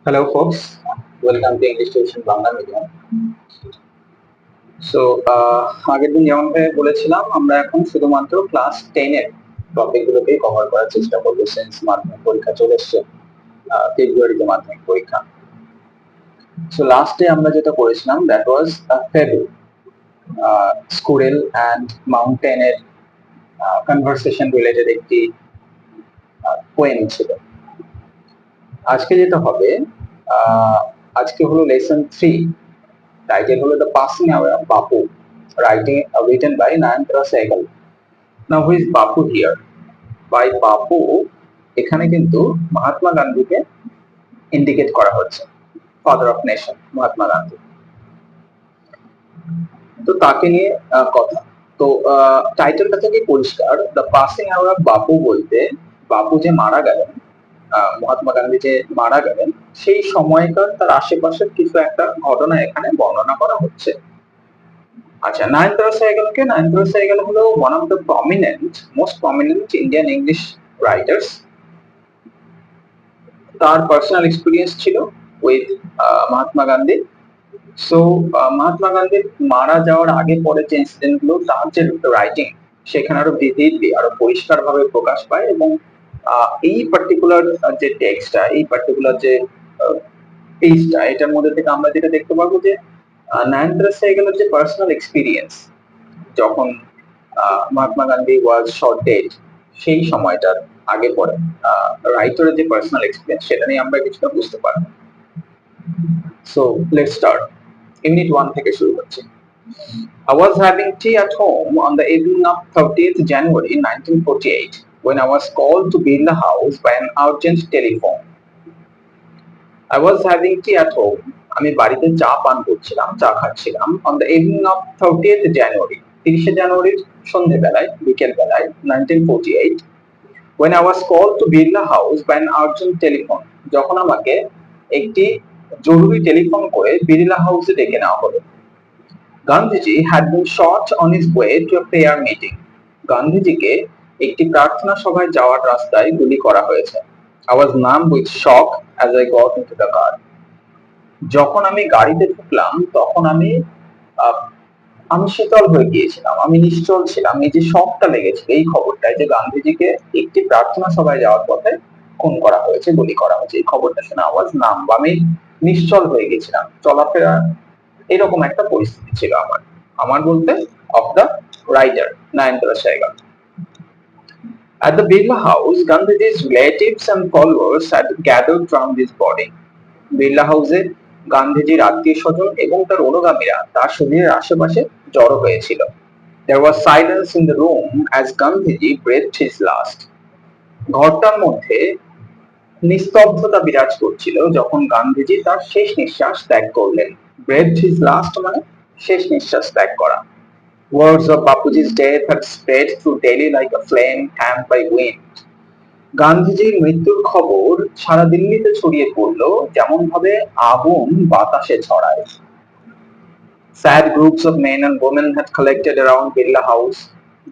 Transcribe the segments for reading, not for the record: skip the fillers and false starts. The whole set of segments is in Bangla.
Hello, folks. Welcome to English Tuition-Bangla medium. So আগের দিন যেমনভাবে বলেছিলাম আমরা এখন শুধুমাত্র ক্লাস 10 এর টপিকগুলোকেই কভার করার চেষ্টা করবো সিন্স মাধ্যমিক পরীক্ষা চলে এসছে ফেব্রুয়ারিতে মাধ্যমিক পরীক্ষা। সো লাস্টে আমরা যেটা করেছিলাম that was fable squirrel and মাউন্টেনের কনভারসেশন রিলেটেড একটি পোয়েম ছিল। আজকে যেটা হবে আজকে হলো লেসন 3, টাইটেল হলো the passing away of Bapu, written by Nayanthara Sehgal. Now who is Bapu here? By বাপু এখানে কিন্তু মহাত্মা গান্ধীকে ইন্ডিকেট করা হচ্ছে, father of nation Mahatma Gandhi. তো তাকে নিয়ে কথা। তো টাইটেলটা থেকে পরিষ্কার, দ্য পাসিং অ্যাওয়ে অফ বাপু বলতে বাপু যে মারা গেলেন, মহাত্মা গান্ধী যে মারা গেলেন সেই সময়কার তার আশেপাশের কিছু একটা ঘটনা এখানে বর্ণনা করা হচ্ছে। আচ্ছা, নায়ানতারা সেহগাল হলো one of the most prominent Indian English writers. তার পার্সোনাল এক্সপিরিয়েন্স ছিল উইথ মহাত্মা গান্ধী। সো মহাত্মা গান্ধীর মারা যাওয়ার আগে পরে যে ইনসিডেন্ট গুলো, তার যে রাইটিং সেখানে আরো ভিভিডলি আরো পরিষ্কার ভাবে প্রকাশ পায় এবং এই পার্টিকুলার যে টেক্সটটা, এই পার্টিকুলার যে পেজটা, এটার মধ্যে থেকে আমরা যেটা দেখতে পারবো যে নায়ানতারা সেহগালের যে পার্সোনাল এক্সপিরিয়েন্স যখন Mahatma Gandhi was short dead, সেই সময়টার আগে পরে রাইটারের যে পার্সোনাল এক্সপিরিয়েন্স সেটা নিয়ে আমরা কিছুটা বুঝতে পারবো। So let's start. ইউনিট 1 থেকে শুরু করছি। I was having tea at home on the evening of 30th January 1948 when I was called to Birla House by an urgent telephone. I was having tea at home. আমি বাড়িতে চা পান করছিলাম, চা খাচ্ছিলাম on the evening of 30th January, 30শে জানুয়ারির সন্ধ্যেবেলায়, বিকেল বেলায় 1948 when I was called to Birla House by an urgent telephone, যখন আমাকে একটি জরুরি টেলিফোন করে বিড়লা হাউসে ডেকে নেওয়া হলো। Gandhiji had been shot on his way to a prayer meeting. গান্ধীজিকে একটি প্রার্থনা সভায় যাওয়ার রাস্তায় গুলি করা হয়েছে। I was numb with shock as I got into the car. যখন আমি গাড়িতে ঢুকলাম তখন আমি শীতল হয়ে গিয়েছিলাম, আমি নিশ্চল ছিলাম। এই যে শকটা লেগেছিল এই খবরটায় যে গান্ধীজিকে একটি প্রার্থনা সভায় যাওয়ার পথে খুন করা হয়েছে, গুলি করা হয়েছে, এই খবরটা শুনে আওয়াজ নাম, আমি নিশ্চল হয়ে গেছিলাম, চলাফেরা এরকম একটা পরিস্থিতি ছিল আমার। আমার বলতে of the writer Nayantara Sahgal. At the Birla House, Gandhiji's relatives and followers had gathered round his body. Birla হাউসে গান্ধীজির আত্মীয় স্বজন এবং তার অনুগামীরা তার শরীরের আশেপাশে জড়ো হয়েছিল। There was silence in the room as Gandhiji breathed his last. ঘরটার মধ্যে নিস্তব্ধতা বিরাজ করছিল যখন গান্ধীজি তার শেষ নিঃশ্বাস ত্যাগ করলেন। breathed his last মানে শেষ নিঃশ্বাস ত্যাগ করা। Words of Bapuji's death had spread through Delhi like a flame fanned by wind. গান্ধীজির মৃত্যুর খবর সারা দিল্লিতে ছড়িয়ে পড়লো যেমন ভাবে আগুন বাতাসে ছড়ায়। Sad groups of men and women had collected around Birla House.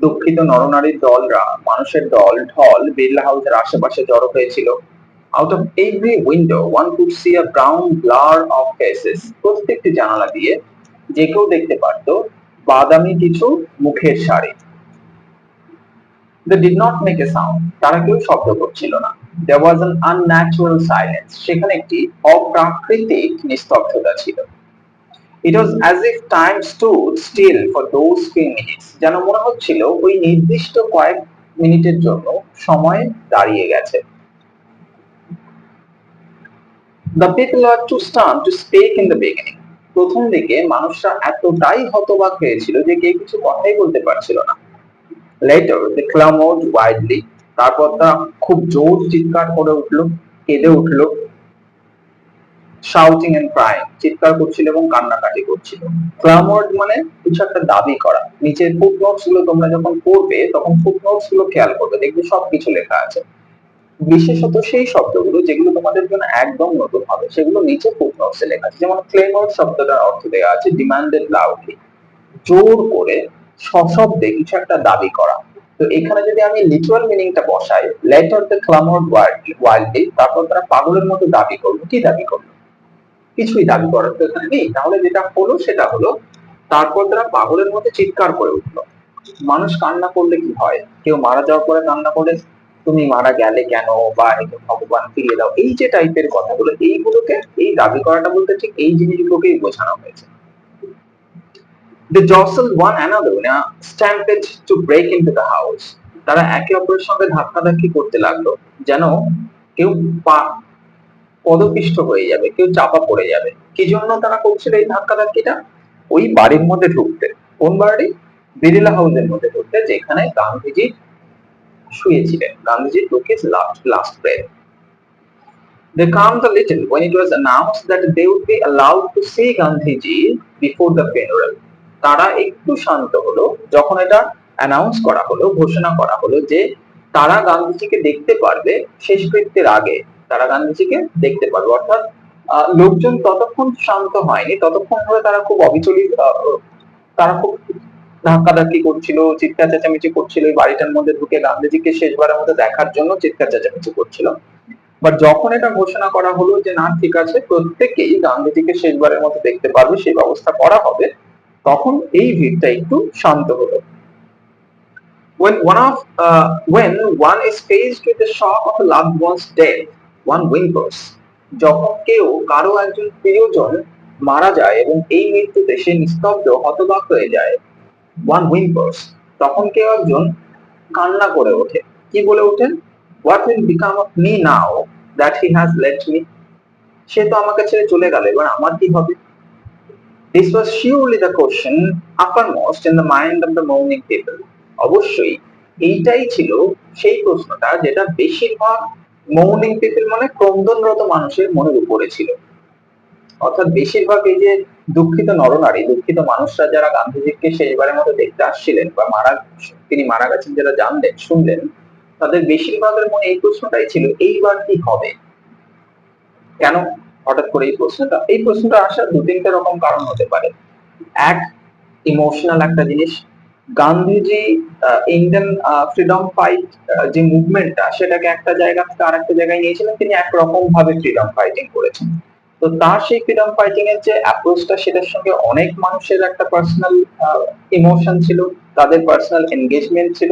দুঃখিত নরনারীর দলরা, মানুষের দল ঢল বিড়লা হাউসের আশেপাশে জড়ো হয়েছিল। Out of every window one could see a brown blur of faces. প্রত্যেকটি জানালা দিয়ে যে কেউ দেখতে পারত বাদামি কিছু মুখের সারি। They did not make a sound. তারা কেউ শব্দ করছিল না। There was an unnatural silence. সেখানে একটি অপ্রাকৃতিক নিস্তব্ধতা ছিল। It was as if time stood still for those few minutes. যেন মনে হচ্ছিল ওই নির্দিষ্ট কয়েক মিনিটের জন্য সময় দাঁড়িয়ে গেছে। The people are too stunned to speak in the beginning. প্রথম দিকে মানুষরা এতটাই হতবাক হয়েছিল যে কেউ কিছু কথাই বলতে পারছিল না। Later they clamored wildly. তারপর তারা খুব জোর চিৎকার করে উঠলো, কেঁদে উঠলো। Shouting and crying, চিৎকার করছিল এবং কান্নাকাটি করছিল। Clamored মানে কিছু একটা দাবি করা। নিচের ফুটনোটস গুলো তোমরা যখন পড়বে তখন ফুটনোটস গুলো খেয়াল করবে, দেখবে সবকিছু লেখা আছে। বিশেষত সেই শব্দগুলো যেগুলো তোমাদের জন্য একদম নতুন হবে সেগুলো নিচে ফুটনোটসে লেখা আছে। যেমন ক্লেমর শব্দটার অর্থ দেওয়া আছে ডিমান্ডেড লাউডলি, জোর করে সশব্দে কিছু একটা দাবি করা। তো এখানে যদি আমি লিটারাল মিনিংটা বসাই, লেটার দ্য ক্লামর ওয়াইল্ডলি, তারপর তারা পাগলের মতো দাবি করলো। কি দাবি করলো? কিছুই দাবি করার তো এখানে নেই। তাহলে যেটা হলো সেটা হলো, তারপর তারা পাগলের মতো চিৎকার করে উঠলো। মানুষ কান্না করলে কি হয়? কেউ মারা যাওয়ার পরে কান্না করে, তুমি মারা গেলে কেন, বা একে ভগবান ফিরিয়ে দাও, এই যে টাইপের কথাগুলো, এইগুলোকে, এই দাবি করাটা বলতে ঠিক এই জিনিসগুলোকেই বোঝানো হয়েছে। They jostled one another in a stampede to break into the house. তারা একে অপরের সঙ্গে ধাক্কাধাক্কি করতে লাগলো, যেন কেউ পদপিষ্ট হয়ে যাবে, কেউ চাপা পড়ে যাবে। কি জন্য তারা করছিল এই ধাক্কাধাক্কিটা? ওই বাড়ির মধ্যে ঢুকতে। কোন বাড়ি? বিড়লা হাউসের মধ্যে ঢুকতে, যেখানে Gandhiji শুয়েছিলেন। Gandhiji took his last breath. They calmed a little when it was announced that they would be allowed to see Gandhiji before the funeral. তারা একটু শান্ত হলো যখন এটা অ্যানাউন্স করা হলো, ঘোষণা করা হলো যে তারা গান্ধীজিকে দেখতে পারবে শেষকৃত্যের আগে। তারা গান্ধীজিকে দেখতে পারবে, অর্থাৎ লোকজন ততক্ষণ শান্ত হয়নি, ততক্ষণ ধরে তারা খুব অবিচলিত, তারা খুব ধাক্কাধাক্কি করছিল, চিৎকার চেঁচামেচি করছিল, এই বাড়িটার মধ্যে ঢুকে গান্ধীজিকে শেষবারের মতো দেখার জন্য চিৎকার চেঁচামেচি করছিল। বাট যখন এটা ঘোষণা করা হলো যে না, ঠিক আছে, প্রত্যেকেই গান্ধীজিকে শেষবারের মতো দেখতে পারবে, সেই ব্যবস্থা করা হবে, তখন এই ভিড়টা একটু শান্ত হলো। When one is faced with the shock of a loved one's death, one whimpers. যখন কেউ, কারো একজন প্রিয়জন মারা যায় এবং এই মৃত্যুতে সে নিস্তব্ধ, হতবাক হয়ে যায়, one whimpers, তখন কেউ একজন কান্না করে ওঠে। কি বলে ওঠেন? What will become of me now that he has left me? সে তো আমাকে ছেড়ে চলে গেল, এবার আমার কি হবে? This was surely the question uppermost in the mind of the mourning people. অবশ্যই এইটাই ছিল সেই প্রশ্নটা যেটা বেশিরভাগ mourning people মানে ক্রন্দনরত মানুষের মনের উপরে ছিল। অর্থাৎ বেশিরভাগ এই যে দুঃখিত নরনারী, দুঃখিত মানুষরা যারা গান্ধীজিকে শেষবারের মতো দেখতে আসছিলেন, বা তিনি মারা গেছেন যারা জানলেন, শুনলেন, তাদের বেশিরভাগের মনে এই প্রশ্নটাই ছিল, এইবার কি হবে? কেন হঠাৎ করে এই প্রশ্নটা? এই প্রশ্নটা আসার দু তিনটা রকম কারণ হতে পারে। এক, ইমোশনাল একটা জিনিস। গান্ধীজি ইন্ডিয়ান ফ্রিডম ফাইট যে মুভমেন্টটা, সেটাকে একটা জায়গা থেকে আরেকটা জায়গায় নিয়েছিলেন, তিনি একরকম ভাবে ফ্রিডম ফাইটিং করেছেন। তো তার সেই ফ্রিডম ফাইটিং এর যে অ্যাপ্রোচটা, সেটার সঙ্গে অনেক মানুষের একটা পার্সোনাল ইমোশন ছিল, তাদের পার্সোনাল এনগেজমেন্ট ছিল।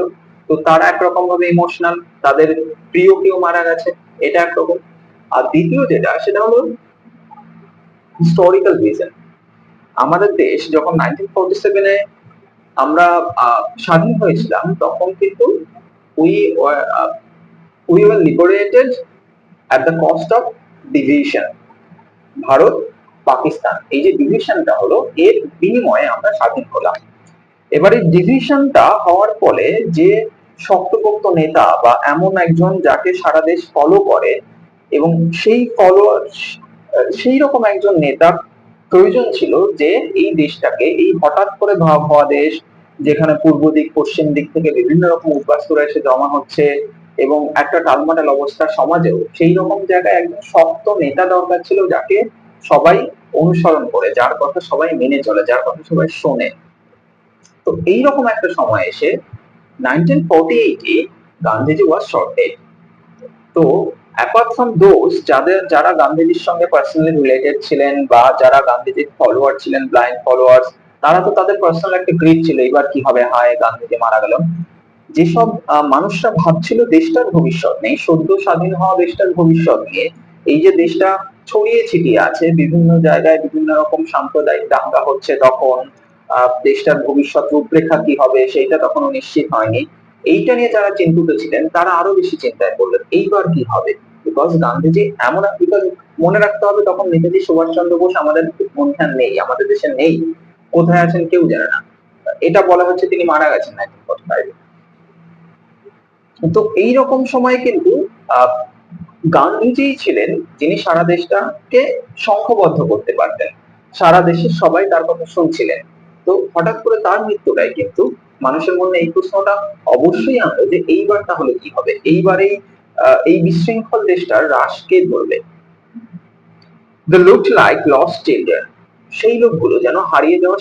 তো তারা একরকম ভাবে ইমোশনাল, তাদের প্রিয় কেউ মারা গেছে, এটা একরকম। আর দ্বিতীয় যেটা, সেটা হলো হিস্টোরিক্যাল রিজন। আমাদের দেশ যখন 1947 এ আমরা স্বাধীন হয়েছিলাম, তখন কিন্তু we were liberated at the cost of division. Bharat Pakistan, এই যে ডিভিশনটা হলো, এর বিনিময়ে আমরা স্বাধীন হলাম। এবারে ডিভিশনটা হওয়ার ফলে যে শক্তপোক্ত নেতা, বা এমন একজন যাকে সারা দেশ ফলো করে, এবং সেই রকম একজন নেতা প্রয়োজন ছিল, যে এই দেশটাকে, এই হঠাৎ করে ভাব হওয়া দেশ, যেখানে পূর্ব দিক পশ্চিম দিক থেকে বিভিন্ন রকম উদ্বাস্তুরা এসে জমা হচ্ছে, এবং একটা টালমাটাল অবস্থা সমাজেও, সেই রকম জায়গায় একজন শক্ত নেতা দরকার ছিল, যাকে সবাই অনুসরণ করে, যার কথা সবাই মেনে চলে, যার কথা সবাই শোনে। তো এইরকম একটা সময় এসে 1948 এ গান্ধীজি ওয়াজ শর্টেড। তো অ্যাপার্ট ফ্রম দোজ, যারা গান্ধীজির সঙ্গে পার্সোনালি রিলেটেড ছিলেন, বা যারা গান্ধীজির ফলোয়ার ছিলেন, ব্লাইন্ড ফলোয়ার্স, তারা তো তাদের পার্সোনাল একটা গ্রিড ছিল, এবার কি হবে, হায় গান্ধীজি মারা গেল। যেসব মানুষরা ভাবছিল দেশটার ভবিষ্যৎ নেই, সদ্য স্বাধীন হওয়া দেশটার ভবিষ্যৎ নিয়ে, এই যে দেশটা ছড়িয়ে ছিটিয়ে আছে বিভিন্ন জায়গায়, বিভিন্ন রকম সাম্প্রদায়িক দাঙ্গা হচ্ছে, তখন দেশটার ভবিষ্যৎ রূপরেখা কি হবে সেইটা তখনো নিশ্চিত হয়নি। এইটা নিয়ে যারা চিন্তিত ছিলেন, তারা আরো বেশি চিন্তায় পড়লেন, এইবার কি হবে। বিকজ গান্ধীজি এমন, বিকজ মনে রাখতে হবে, তখন নেতাজি সুভাষচন্দ্র বোস আমাদের মধ্যে নেই, আমাদের দেশে নেই, কোথায় আছেন কেউ জানে না। এটা বলা হচ্ছে তিনি মারা গেছেন 1945। তো এইরকম সময় কিন্তু গান্ধীজি ছিলেন যিনি সারা দেশটাকে সংঘবদ্ধ করতে পারতেন, সারা দেশের সবাই তার কথা শুনছিলেন। তো হঠাৎ করে তার মৃত্যুটাই কিন্তু মানুষের মনে এই প্রশ্নটা অবশ্যই আনলো, যে এইবার তাহলে কি হবে, এইবারে এই বিশৃঙ্খল দেশটার রাশ কে ধরবে। They looked like lost children. সেই লোকগুলো যেন হারিয়ে যাওয়া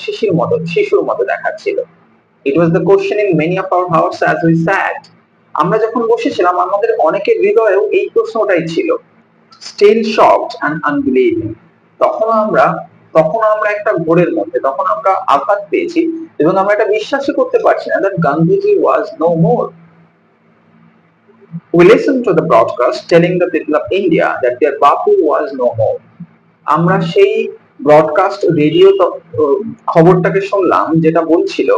শিশুর মতো দেখাচ্ছিল। It was the questioning many of our hearts as we sat. আমরা যখন বসেছিলাম আমাদের অনেকের হৃদয়েও এই প্রশ্নটাই ছিল, still shocked and unbelieving. তখন আমরা তখন আমরা একটা ঘোরের মধ্যে, তখন আমরা আঘাত পেয়েছি এবং আমরা এটা বিশ্বাসই করতে পারছি না that Gandhiji was no more. We listened to the broadcast telling the people of India that their Bapu was no more. আমরা সেই ব্রডকাস্ট রেডিও খবরটাকে শুনলাম যেটা বলছিল,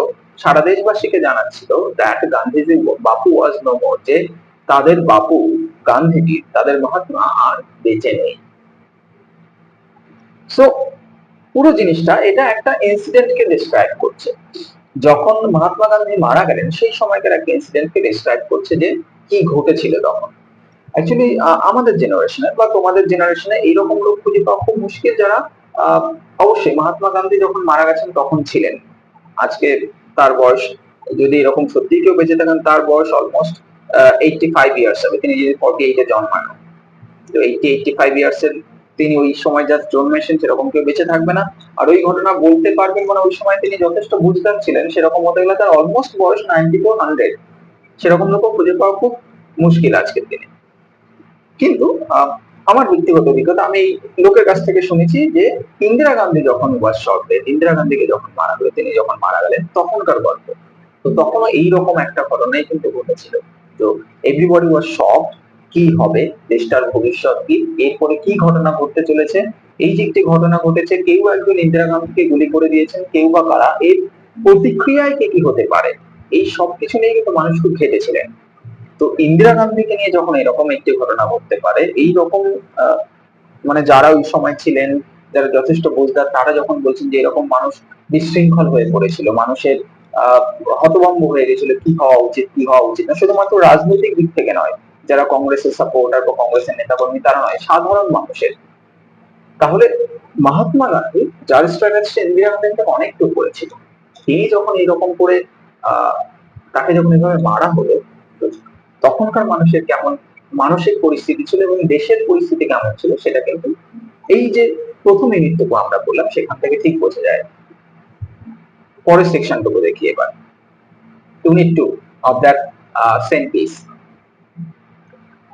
সারা দেশবাসীকে জানাচ্ছিল that Gandhiji Bapu was no more, যে তাদের বাপু গান্ধীজি, তাদের মহাত্মা আর বেঁচে নেই। সো পুরো জিনিসটা এটা একটা ইনসিডেন্টকে ডিসক্রাইব করছে। যখন মহাত্মা গান্ধী মারা গেলেন সেই সময়কার একটা ইনসিডেন্টকে ডিসক্রাইব করছে যে কি ঘটেছিল তখন। অ্যাকচুয়ালি আমাদের জেনারেশনে বা তোমাদের জেনারেশনে এইরকম লোক খুঁজে পাওয়া খুব মুশকিল, যারা অবশ্যই মহাত্মা গান্ধী যখন মারা গেছেন তখন ছিলেন। আজকে তার বয়স, যদি এরকম সত্যি কেউ বেঁচে থাকেন, তার বয়স অলমোস্ট 85 ইয়ার্স হবে। তিনি যদি 48-এ জন্মানো, তো 85 ইয়ার্স এর তিনি ওই সময় যা জন্মেছেন সেরকম কেউ বেঁচে থাকবে না। আর ওই ঘটনা বলতে পারবেন মানে ওই সময় তিনি যথেষ্ট বুঝদার ছিলেন, সেরকম হতে গেলে তার অলমোস্ট বয়স 90 to 100, সেরকম লোক খুঁজে পাওয়া খুব মুশকিল আজকের দিনে। কিন্তু আমার ব্যক্তিগত অভিজ্ঞতা, আমি লোকের কাছ থেকে শুনেছি যে ইন্দিরা গান্ধী যখন ওয়াজ শর্টেড, ইন্দিরা গান্ধীকে যখন মারা হলো, তিনি যখন মারা গেলেন তখনকার গল্প। তো তখনও এইরকম একটা ঘটনাই কিন্তু ঘটেছিল। তো এভরিবডি ওয়াজ শকড, কি হবে, দেশটার ভবিষ্যৎ কি, এরপরে কি ঘটনা ঘটতে চলেছে। এই যে একটি ঘটনা ঘটেছে, কেউ একজন ইন্দিরা গান্ধীকে গুলি করে দিয়েছেন, কেউ বা কারা, এর প্রতিক্রিয়ায় কি কি হতে পারে, এই সবকিছু নিয়ে কিন্তু মানুষ খুব ঘেটেছিলেন। তো ইন্দিরা গান্ধীকে নিয়ে যখন এরকম একটি ঘটনা ঘটতে পারে, এইরকম মানে যারা ওই সময় ছিলেন, যারা যথেষ্ট বুঝদার, তারা যখন বলছেন যে এরকম মানুষ বিশৃঙ্খল হয়ে পড়েছিল, মানুষের আহ হতভম্ব হয়ে গেছিল, কি হওয়া উচিত কি হওয়া উচিত না, শুধুমাত্র রাজনৈতিক দিক থেকে নয়, যারা কংগ্রেসের সাপোর্টার বা কংগ্রেসের নেতাকর্মী তারা নয়, সাধারণ মানুষের। তাহলে মহাত্মা গান্ধী যার স্ট্র্যাটেজি ইন্দিরা গান্ধী থেকে অনেকটু করেছিল, তিনি যখন এরকম করে আহ তাকে যখন এভাবে মারা হলো, তখনকার মানুষের কেমন মানসিক পরিস্থিতি ছিল এবং দেশের পরিস্থিতি কেমন ছিল, সেটা কিন্তু এই যে প্রথম ইউনিটটুকু আমরা বললাম সেখান থেকে ঠিক বোঝা যায়। পরের সেকশনটুকু দেখি এবার, unit 2 of that same piece.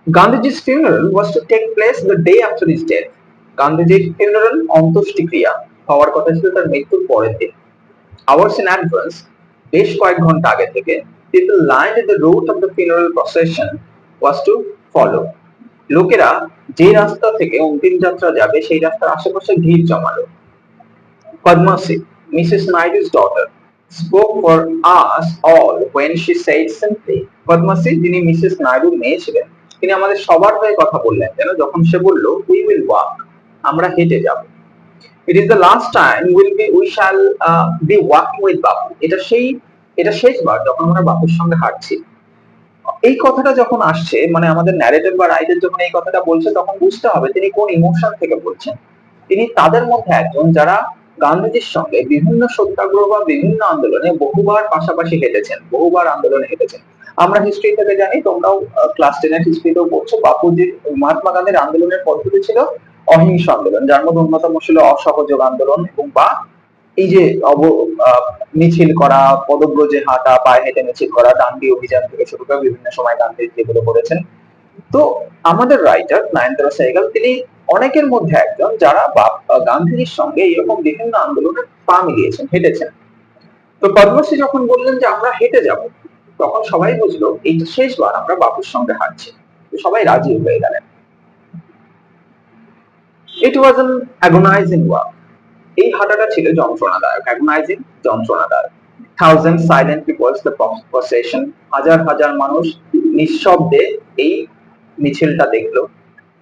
Gandhiji's funeral was to take place the day after his death. গান্ধীজির funeral, অন্ত্যেষ্টিক্রিয়া হওয়ার কথা ছিল তার মৃত্যুর পরের দিন। Hours in advance, বেশ কয়েক ঘন্টা আগে থেকে, people lined the route of the funeral procession was to follow. লোকেরা যে রাস্তা থেকে অন্তিম যাত্রা যাবে সেই রাস্তার আশেপাশে ভিড় জমালো। Padmasi, Mrs. Naidu's daughter, spoke for us all when she said simply. Padmasi, যিনি মিসেস নাইডুর মেয়ে ছিলেন, তিনি আমাদের সবার হয়ে কথা বললেন যেন যখন সে বলল, we will walk, আমরা হেঁটে যাব। It is the last time we shall be walking with Bapu. এটা শেষবার যখন আমরা বাপুর সঙ্গে হাঁটছি। এই কথাটা যখন আসছে, মানে আমাদের ন্যারেটর বা রাইটার যখন এই কথাটা বলছে, তখন বুঝতে হবে তিনি কোন ইমোশন থেকে বলছেন। তিনি তাদের মধ্যে একজন যারা গান্ধীজির সঙ্গে বিভিন্ন সত্যাগ্রহ বা বিভিন্ন আন্দোলনে বহুবার পাশাপাশি হেঁটেছেন, বহুবার আন্দোলনে হেঁটেছেন। আমরা হিস্ট্রি থেকে জানি, তোমরাও ক্লাস 10-এর হিস্ট্রিতেও পড়ছো, বাপুজির মহাত্মা গান্ধীর আন্দোলনের পদ্ধতি ছিল অহিংস আন্দোলন, যার মধ্যে অন্যতম ছিল অসহযোগ আন্দোলন এবং বা এই যে মিছিল করা, পদব্রজে হাঁটা, পায়ে হেঁটে মিছিল করা, দান্ডি অভিযান থেকে শুরু করে বিভিন্ন সময় গান্ধীজি যেগুলো করেছেন। তো আমাদের রাইটার নয়নতারা সেহগাল, তিনি অনেকের মধ্যে একজন যারা গান্ধীজির সঙ্গে এরকম বিভিন্ন আন্দোলনে পা মিলিয়েছেন, হেঁটেছেন। তো পদ্মশ্রী যখন বললেন যে আমরা হেঁটে যাব, তখন সবাই বুঝলো এইটা শেষবার আমরা বাপুর সঙ্গে হাঁটছি। সবাই রাজি হয়ে গেলেন। It was an agonizing walk. এই হাঁটাটা ছিল যন্ত্রণাদায়ক, agonizing, যন্ত্রণাদায়ক। Thousands silently watched the procession. হাজার হাজার মানুষ নিঃশব্দে এই মিছিলটা দেখলো।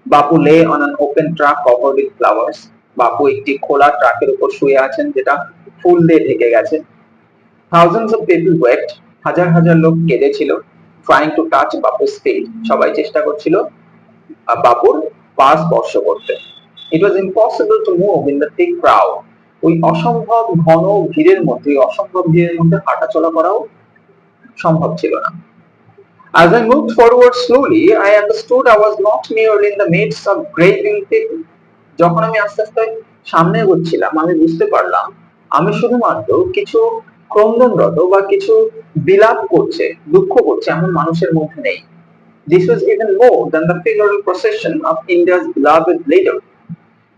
বাপু lay on an open truck covered with flowers. বাপু একটি খোলা ট্রাকের উপর শুয়ে আছেন যেটা ফুল দিয়ে ঢেকে গেছে। Thousands of people wept. হাজার হাজার লোক কেঁদেছিল। Trying to touch বাপু's feet. সবাই চেষ্টা করছিল বাপুর পা স্পর্শ করতে। It was impossible to move in the thick crowd. ওই অসম্ভব ঘন ভিড়ের মধ্যে, অসম্ভব ভিড়ের মধ্যে হাঁটা চলা করাও সম্ভব ছিল না। As I moved forward slowly, I understood I was not merely in the midst of grieving people. যখন আমি আস্তে আস্তে সামনে এগোচ্ছিলাম, আমি বুঝতে পারলাম আমি শুধুমাত্র কিছু ক্রন্দনরত বা কিছু বিলাপ করছে, দুঃখ করছে এমন মানুষের মধ্যে নেই। This was even more than the funeral procession of India's beloved leader.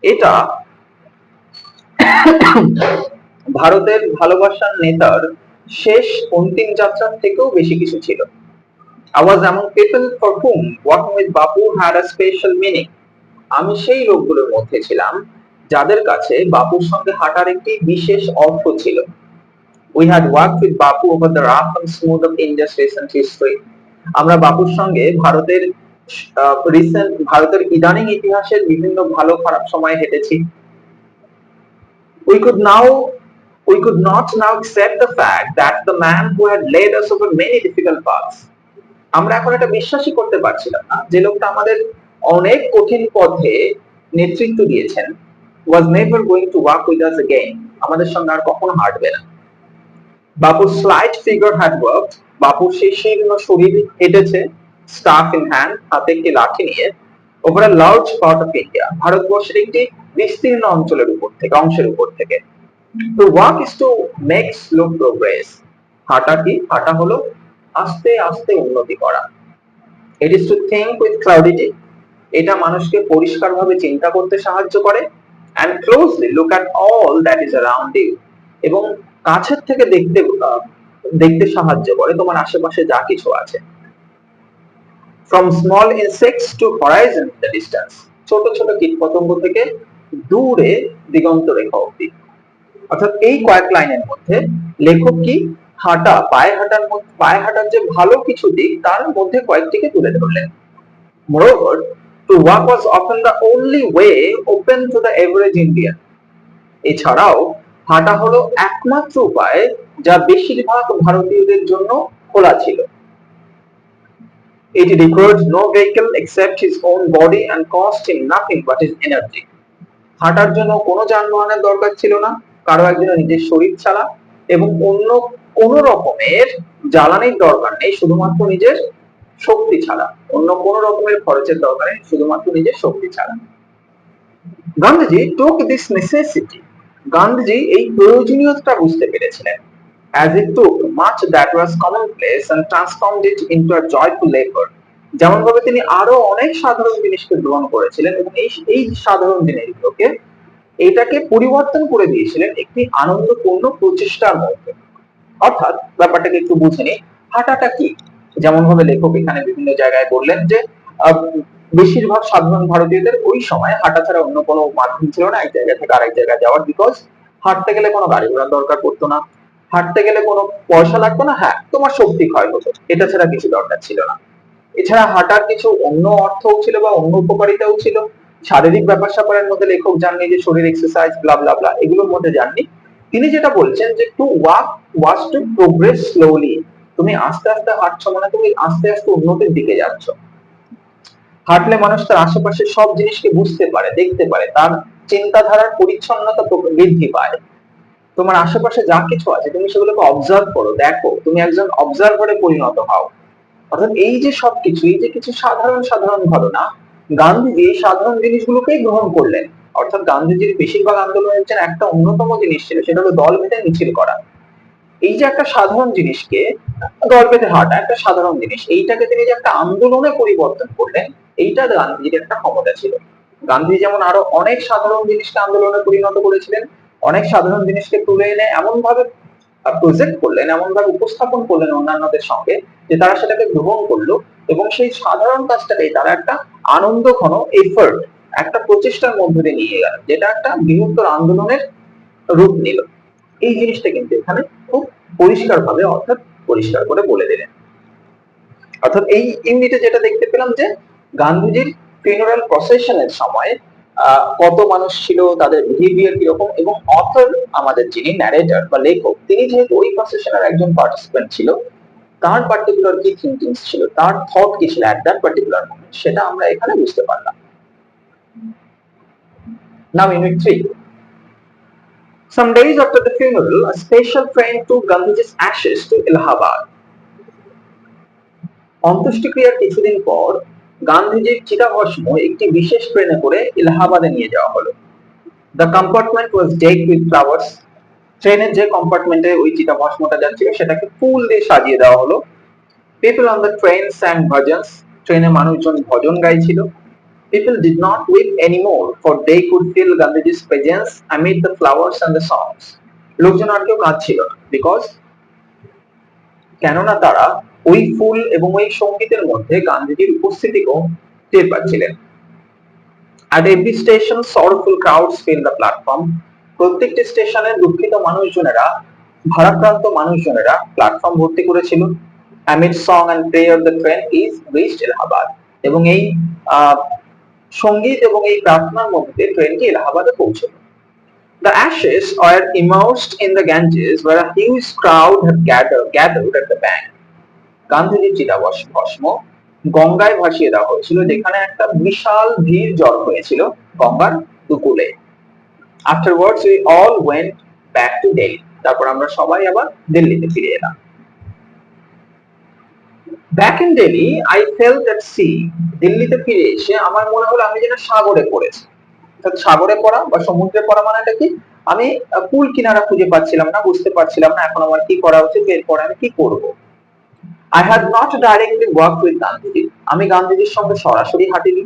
এটা ভারতের ভালোবাসার নেতার শেষ অন্তিম যাত্রার থেকেও বেশি কিছু ছিল। I was among people for whom walking with Bapu had a special meaning. আমি সেই লোকগুলোর মধ্যে ছিলাম যাদের কাছে বাপুর সঙ্গে হাঁটার একটি বিশেষ অর্থ ছিল। We had walked with Bapu over the rough and smooth of India's recent history. আমরা বাপুর সঙ্গে ভারতের ইদানিং ইতিহাসের বিভিন্ন ভালো খারাপ সময় হেঁটেছি। We could not now accept the fact that the man who had led us over many difficult paths. আমরা এখন এটা বিশ্বাসই করতে পারছিলাম না যে লোকটা আমাদের অনেক কঠিন পথে নেতৃত্ব দিয়েছেন was never going to walk with us again. আমাদের সঙ্গে আর কখনো হাঁটবে না। বাপুর slight figure had worked. বাপুর সেই শীর্ণ শরীর হেঁটেছে staff in hand, হাতে একটি লাঠি নিয়ে over a large part of India. ভারতবর্ষের একটি বিস্তীর্ণ অংশের উপর থেকে। To walk is to make slow progress. হাঁটা কি? হাঁটা হলো আস্তে আস্তে উন্নতি করা। It is to think with clarity. এটা মানুষকে পরিষ্কারভাবে চিন্তা করতে সাহায্য করে and closely look at all that is around you. এবং কাছের থেকে দেখতে সাহায্য করে তোমার আশেপাশে যা কিছু আছে। From small insects to horizon in the distance. ছোট ছোট কীটপতঙ্গ থেকে দূরে দিগন্ত রেখা অবধি। অর্থাৎ এই কয়েক লাইনের মধ্যে লেখক কি পায়ে হাঁটার যে ভালো কিছু দিক তার মধ্যে কয়েকটিকে তুলে ধরলেন। Moreover, to walk was often the only way open to the average Indian. এছাড়াও হাঁটা হলো একমাত্র উপায় যা বেশিরভাগ ভারতীয়দের জন্য খোলা ছিল। It required no vehicle except his own body and cost him nothing but his energy. হাঁটার জন্য কোনো যানবাহনের দরকার ছিল না, কারো একজনের নিজের শরীর ছাড়া, এবং অন্য কোনো রকমের জ্বালানির দরকার নেই, শুধুমাত্র নিজের শক্তি ছাড়া। অন্য কোনো রকমের খরচের দরকার নেই, শুধুমাত্র নিজের শক্তি ছাড়া। Gandhiji took this necessity. Gandhiji এই প্রয়োজনীয়তা বুঝতে পেরেছিলেন। As he took much that was commonplace and transformed it into a joyful labor. যেমন ভাবে তিনি আরো অনেক সাধারণ জিনিসকে গ্রহণ করেছিলেন এবং এই সাধারণ জিনিসগুলোকে এটাকে পরিবর্তন করে দিয়েছিলেন একটি আনন্দপূর্ণ প্রচেষ্টার মধ্যে। অর্থাৎ ব্যাপারটাকে একটু বুঝে নিই, হাঁটাটা কি? যেমন ভাবে লেখক এখানে বিভিন্ন জায়গায় বললেন যে বেশিরভাগ সাধারণ ভারতীয়দের ওই সময় হাঁটা ছাড়া অন্য কোনো মাধ্যম ছিল না এক জায়গা থেকে আরেক জায়গায় যাওয়ার। বিকজ হাঁটতে গেলে কোনো গাড়ি ঘোড়ার দরকার পড়তো না, হাঁটতে গেলে কোনো পয়সা লাগতো না, হ্যাঁ তোমার শক্তি ক্ষয় হতো, এটা ছাড়া কিছু দরকার ছিল না। এছাড়া হাঁটার কিছু অন্য অর্থও ছিল বা অন্য উপকারিতাও ছিল। শারীরিক ব্যাপার স্যাপারের মধ্যে লেখক যাননি যে শরীর এক্সারসাইজ ব্লা ব্লা ব্লা, এগুলোর মধ্যে যাননি। তিনি যেটা বলছেন যে to walk was to progress slowly. তুমি আস্তে আস্তে হাঁটছো মানে তুমি আস্তে আস্তে উন্নতির দিকে যাচ্ছ। হাঁটলে মানুষ তার আশেপাশের সব জিনিসকে বুঝতে পারে, দেখতে পারে, তার চিন্তাধারার পরিচ্ছন্নতা বৃদ্ধি পায়। তোমার আশেপাশে যা কিছু আছে তুমি সেগুলোকে অবজার্ভ করো, দেখো, তুমি একজন অবজারভারে পরিণত হও। অর্থাৎ এই যে সবকিছু, এই যে কিছু সাধারণ সাধারণ ঘটনা, গান্ধীজি এই সাধারণ জিনিসগুলোকেই গ্রহণ করলেন। অর্থাৎ গান্ধীজির বেশিরভাগ আন্দোলনের যে একটা অন্যতম জিনিস ছিল সেটা হলো দল বেঁধে মিছিল করা। এই যে একটা সাধারণ জিনিসকে, দল বেঁধে হাঁটা একটা সাধারণ জিনিস, এইটাকে তিনি যে একটা আন্দোলনে পরিবর্তন করলেন, এইটা গান্ধীজির একটা ক্ষমতা ছিল। গান্ধীজি যেমন আরো অনেক সাধারণ জিনিসকে আন্দোলনে পরিণত করেছিলেন, অনেক সাধারণ জিনিসকে তুলে এনে এমন ভাবে প্রজেক্ট করলেন, এমন ভাবে উপস্থাপন করলেন অন্যান্যদের সঙ্গে যে তারা সেটাকে গ্রহণ করলো এবং সেই সাধারণ কাজটাকেই তারা একটা আনন্দ ঘন এফোর্ট, একটা প্রচেষ্টার মধ্যে দিয়ে নিয়ে গেল, যেটা একটা বৃহত্তর আন্দোলনের রূপ নিল। এই জিনিসটা কিন্তু এখানে খুব পরিষ্কার ভাবে অর্থাৎ পরিষ্কার করে বলে দিলেন। অর্থাৎ এই ইউনিটে যেটা দেখতে পেলাম যে গান্ধীজির ফিউনারাল প্রসেশনের সময় কত মানুষ ছিল, তাদের বিহেভিয়ার কিরকম, এবং অথর আমাদের যিনি ন্যারেটর বা লেখক, তিনি যেহেতু ওই প্রসেশনের একজন পার্টিসিপেন্ট ছিল, তার পার্টিকুলার কি থিঙ্কিংস ছিল, তার থট কি ছিল এট দ্যাট পার্টিকুলার মোমেন্ট, সেটা আমরা এখানে বুঝতে পারলাম। নাও unit 3. Some days after the funeral, a special train took Gandhiji's ashes to Allahabad. অন্ত্যেষ্টিক্রিয়ার কিছুদিন পর গান্ধীজির চিতাভস্ম একটি বিশেষ ট্রেনে করে এলাহাবাদে নিয়ে যাওয়া হলো। The compartment was decked with flowers. ট্রেনের যে কম্পার্টমেন্টে ওই চিতাভস্মটা যাচ্ছিল সেটাকে ফুল দিয়ে সাজিয়ে দেওয়া হলো। People on the train sang bhajans. ট্রেনে মানুষজন ভজন গাইছিল। People did not weep anymore, for they could feel Gandhiji's presence amid the flowers and the songs. লোকজন আর কেউ কাঁদছিল না, বিকজ কেননা তারা ওই ফুল এবং ওই সঙ্গীতের মধ্যে গান্ধীজির উপস্থিতিকেও টের পাচ্ছিলেন। At every station, sorrowful crowds filled the platform. প্রত্যেকটি স্টেশনে দুঃখিত মানুষজনেরা, ভারাক্রান্ত মানুষজনেরা প্ল্যাটফর্ম ভর্তি করেছিল। Amid song and prayer, the train is reached Allahabad. এবং এই সঙ্গীত এবং এই প্রার্থনার মধ্যে ট্রেনটি এলাহাবাদে পৌঁছল। The ashes were immersed in the Ganges, where a huge crowd had gathered at the bank. গান্ধীজির চিতাভস্ম গঙ্গায় ভাসিয়ে দেওয়া হয়েছিল, যেখানে একটা বিশাল ভিড় জড়ো হয়েছিল গঙ্গার উপকূলে। Afterwards we all went back to Delhi. তারপর আমরা সবাই আবার দিল্লিতে ফিরে এলাম। Back in Delhi, I felt at sea. দিল্লিতে ফিরে এসে আমার মনে হলো আমি যেন সাগরে পড়েছি। সাগরে পড়া বা সমুদ্রে পড়া মানেটা কি? আমি কুল কিনারা খুঁজে পাচ্ছিলাম না, বুঝতে পারছিলাম না এখন আমার কি করা উচিত, এরপর আমি কি করব। I had not directly worked with Gandhiji. আমি গান্ধীজির সঙ্গে সরাসরি হাঁটিনি।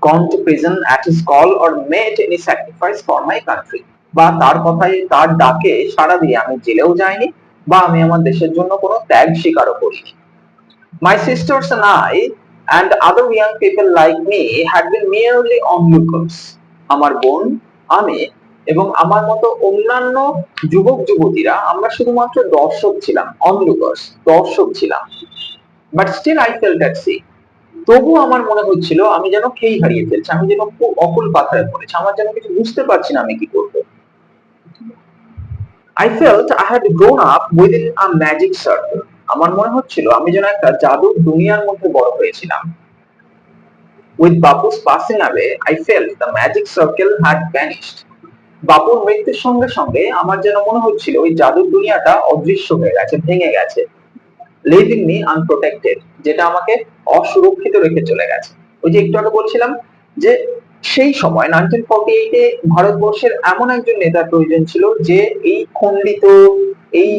Gone to prison at his call or made any sacrifice for my country. বা তার কথায়, তার ডাকে সাড়া দিয়ে আমি জেলেও যাইনি, বা আমি আমার দেশের জন্য কোনো ত্যাগ স্বীকারও করিনি। My sisters and I and other young people like me had been merely onlookers. আমার বোন, আমি এবং আমার মতো অন্যান্য যুবক যুবতীরা আমরা শুধুমাত্র দর্শক ছিলাম, onlookers, দর্শক ছিলাম। But still I felt at sea. তবু আমার মনে হচ্ছিল আমি যেন খেই হারিয়ে ফেলছি, আমি যেন খুব অকুল পাথারে পড়েছি, আমার যেন কিছু বুঝতে পারছি না আমি কি করব। I felt I had grown up within a magic circle. আমার মনে হচ্ছিল আমি যেন একটা জাদুর দুনিয়ার মধ্যে বড় হয়েছিলাম। With Bapu's passing away, I felt the magic circle had vanished. বাপুর মৃত্যুর সঙ্গে সঙ্গে আমার যেন মনে হচ্ছিল ওই জাদুর দুনিয়াটা অদৃশ্য হয়ে গেছে, ভেঙে গেছে। Leaving me unprotected, যেটা আমাকে অসুরক্ষিত রেখে চলে গেছে। ওই যে একটু আগে বলছিলাম যে সেই সময় 1948 এ ভারতবর্ষের এমন একজন নেতার প্রয়োজন ছিল যে এই খণ্ডিত, এই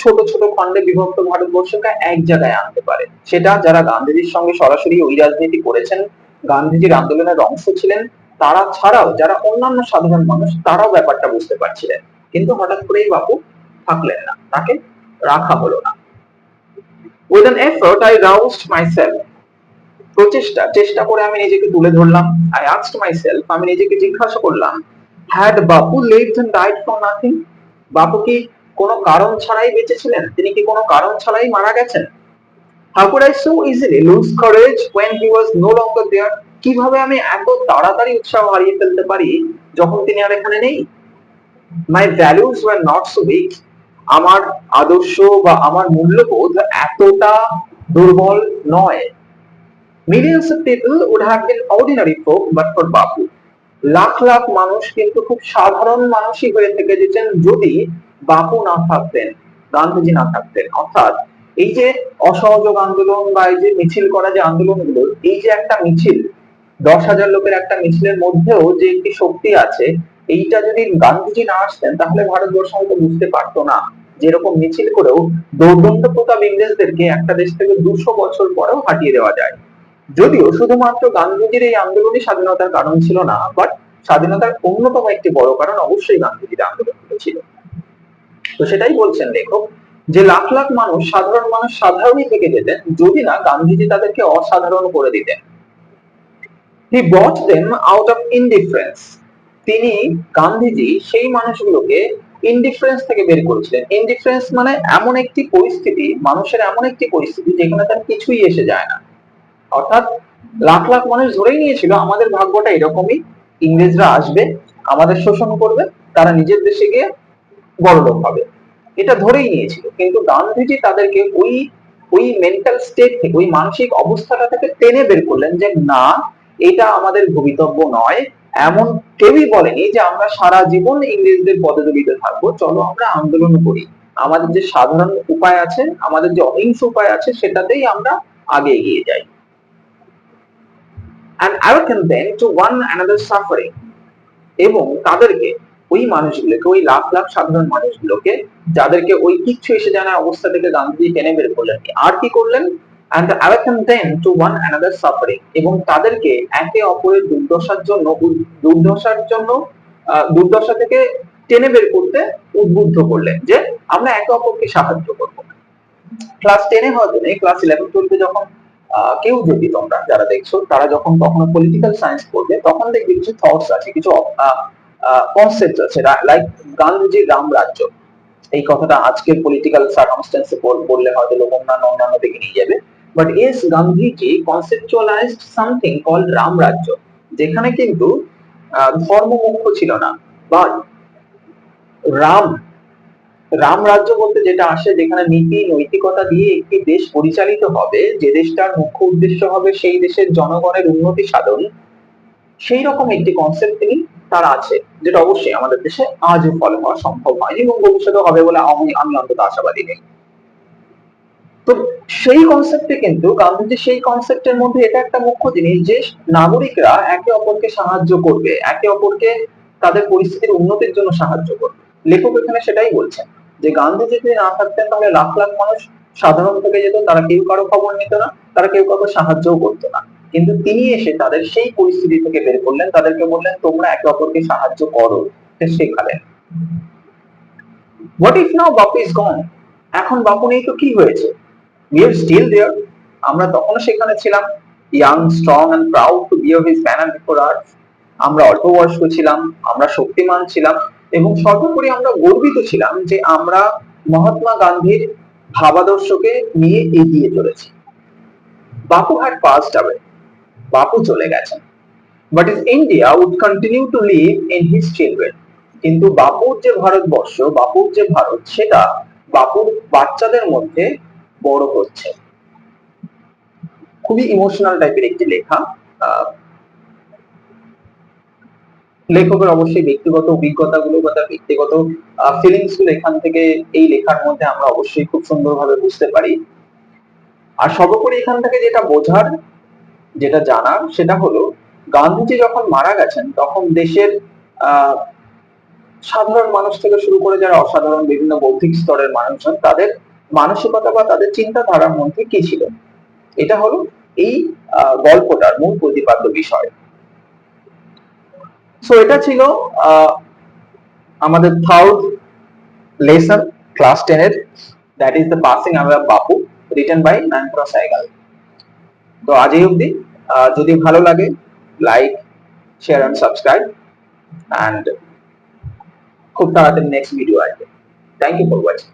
ছোট ছোট খণ্ডে বিভক্ত ভারতবর্ষকে এক জায়গায় আনতে পারে। সেটা যারা গান্ধীজির সঙ্গে সরাসরি ওই রাজনীতি করেছেন, গান্ধীজির আন্দোলনের অংশ ছিলেন, তারা ছাড়াও যারা অন্যান্য সাধারণ মানুষ, তারাও ব্যাপারটা বুঝতে পারছিলেন। কিন্তু হঠাৎ করেই বাপু থাকলেন না, তাকে রাখা হলো না। With an effort, I roused myself. চেষ্টা করে আমি নিজেকে তুলে ধরলাম। I asked myself, আমি নিজেকে জিজ্ঞাসা করলাম, had Bapu lived and died for nothing? বাপু কি কোনো কারণ ছাড়াই বেঁচে ছিলেন? তিনি কি কোনো কারণ ছাড়াই মারা গেছেন? How could I so easily lose courage when he was no longer there? কিভাবে আমি এত তাড়াতাড়ি উৎসাহ হারিয়ে ফেলতে পারি যখন তিনি আর এখানে নেই? My values were not so weak. আমার আদর্শ বা আমার মূল্যবোধ এতটা দুর্বল নয়। Millions of people would have been ordinary folk but for Bapu. Lakh lakh মানুষ কিন্তু খুব সাধারণ মানুষই হয়ে থেকে যেতেন যদি বাপু না থাকতেন, গান্ধীজি না থাকতেন। অর্থাৎ এই যে অসহযোগ আন্দোলন বা এই যে মিছিল করা যে আন্দোলনগুলো, এই যে একটা মিছিল, 10,000 লোকের একটা মিছিলের মধ্যেও যে একটি শক্তি আছে, এইটা যদি গান্ধীজি না আসতেন তাহলে ভারতবর্ষ হয়তো বুঝতে পারতো না। যেরকম মিছিল করেও দৌর্দণ্ড প্রতাপ ইংরেজদেরকে একটা দেশ থেকে 200 বছর পরেও হাঁটিয়ে দেওয়া যায়। যদিও শুধুমাত্র গান্ধীজির এই আন্দোলনই স্বাধীনতার কারণ ছিল না, বাট স্বাধীনতার অন্যতম একটি বড় কারণ অবশ্যই গান্ধীজির আন্দোলনগুলো ছিল। তো সেটাই বলছেন লেখক, যে লাখ লাখ মানুষ, সাধারণ মানুষ সাধারণই থেকে যেতেন যদি না গান্ধীজি তাদেরকে অসাধারণ করে দিতেন। He brought them out of indifference. তিনি, গান্ধীজি সেই মানুষগুলোকে ইনডিফারেন্স থেকে বের করেছিলেন। ইনডিফারেন্স মানে এমন একটি পরিস্থিতি, মানুষের এমন একটি পরিস্থিতি যেখানে তার কিছুই এসে যায় না। অর্থাৎ লাখ লাখ মানুষ ধরেই নিয়েছিল আমাদের ভাগ্যটা এরকমই, ইংরেজরা আসবে, আমাদের শোষণ করবে, তারা নিজের দেশে গিয়ে বড়লোক হবে, এটা ধরেই নিয়েছিল। কিন্তু গান্ধীজি তাদেরকে ওই ওই মেন্টাল স্টেট থেকে, ওই মানসিক অবস্থাটা থেকে টেনে বের করলেন যে না, এটা আমাদের ভবিতব্য নয়। এমন কেউই বলেনি যে আমরা সারা জীবন ইংরেজদের পদদলিতে থাকবো, চলো আমরা আন্দোলন করি, আমাদের যে সাধারণ উপায় আছে, আমাদের যে অহিংস উপায় আছে, সেটাতেই আমরা আগে এগিয়ে যাই। And awaken them to one another suffering, এবং তাদেরকে ওই মানুষগুলোকে, ওই লাখ লাখ সাধারণ মানুষগুলোকে, যাদেরকে ওই কিচ্ছু এসে জানা অবস্থা থেকে গান্ধীজি টেনে বের করলেন, আর কি করলেন, and awaken them to one another suffering, এবং তাদেরকে একে অপরের দুর্দশা থেকে টেনে বের করতে উদ্বুদ্ধ করলেন যে আমরা একে অপরকে সাহায্য করবো। ক্লাস 10-এ হয়তো নেই, ক্লাস 11-12-এ যখন কেউ যদি, তোমরা যারা দেখছো তারা যখন কখনো পলিটিক্যাল সায়েন্স পড়বে, তখন দেখবে কিছু থটস আছে, কিছু কনসেপ্ট আছে, লাইক গান্ধীজির রামরাজ্য। এই কথাটা আজকের পলিটিক্যাল সার্কামস্টেন্সে বললে হয়তো লোক অন্যান্য দিকে নিয়ে যাবে, but yes, Gandhiji conceptualised something called Ramrajya, যেখানে কিন্তু ধর্ম মুখ্য ছিল না, বা রাম রামরাজ্য বলতে যেটা আসে, যেখানে নীতি নৈতিকতা দিয়ে একটি দেশ পরিচালিত হবে, যে দেশটার মুখ্য উদ্দেশ্য হবে সেই দেশের জনগণের উন্নতি সাধন, সেই রকম একটি কনসেপ্ট তিনি তার আছে, যেটা অবশ্যই আমাদের দেশে আজও ফলো হওয়া সম্ভব হয়নি এবং ভবিষ্যতে হবে বলে আমি অন্তত আশাবাদী নেই। তো সেই কনসেপ্টে কিন্তু গান্ধীজি, সেই কনসেপ্টের মধ্যে এটা একটা মুখ্য জিনিস যে নাগরিকরা একে অপরকে সাহায্য করবে, একে অপরকে তাদের পরিস্থিতির উন্নতির জন্য সাহায্য করবে। লেখক এখানে সেটাই বলছেন যে গান্ধীজি যদি না থাকতেন তাহলে লাখ লাখ মানুষ সাধারণ থেকে যেত, তারা কেউ কারো খবর নিত না, তারা কেউ কারো সাহায্যও করতো না, কিন্তু তিনি এসে তাদের সেই পরিস্থিতি থেকে বের করলেন, তাদেরকে বললেন তোমরা একে অপরকে সাহায্য করো, শেখালেন। What if now Bapu is গন, এখন বাপু নেই তো কি হয়েছে, we are still there, আমরা তখনও সেখানে ছিলাম, young, strong and proud to bear his banner before us, আমরা অল্প বয়স্ক ছিলাম, আমরা শক্তিমান ছিলাম, এবং সর্বোপরি আমরা গর্বিত ছিলাম যে আমরা মহাত্মা গান্ধীর ভাবাদর্শকে নিয়ে এগিয়ে চলেছি। বাপু had passed away, বাপু চলে গেছেন, but his India would continue to live in his children, কিন্তু বাপুর যে ভারতবর্ষ, বাপুর যে ভারত, সেটা বাপুর বাচ্চাদের মধ্যে বড় হচ্ছে। খুবই ইমোশনাল টাইপের একটি লেখা। লেখকের অবশ্যই ব্যক্তিগত অভিজ্ঞতাগুলো বা তার ব্যক্তিগত ফিলিংস গুলো এখান থেকে, এই লেখার মধ্যে আমরা অবশ্যই খুব সুন্দরভাবে বুঝতে পারি। আর সর্বোপরি এখান থেকে যেটা বোঝার, যেটা জানার, সেটা হলো গান্ধীজি যখন মারা গেছেন তখন দেশের সাধারণ মানুষ থেকে শুরু করে যারা অসাধারণ বিভিন্ন বৌদ্ধিক স্তরের মানুষজন, তাদের মানসিকতা বা তাদের চিন্তাধারার মধ্যে কি ছিল, এটা হলো এই গল্পটার মূল প্রতিপাদ্য বিষয়। সো এটা ছিল আমাদের থার্ড লেসন ক্লাস 10 এর, that is the passing away of Bapu, written by ম্যানক্রো সাইগাল। তো আজ এই অবধি। যদি ভালো লাগে, like, share and subscribe, and খুব তাড়াতাড়ি নেক্সট ভিডিও আসবে। Thank you for watching.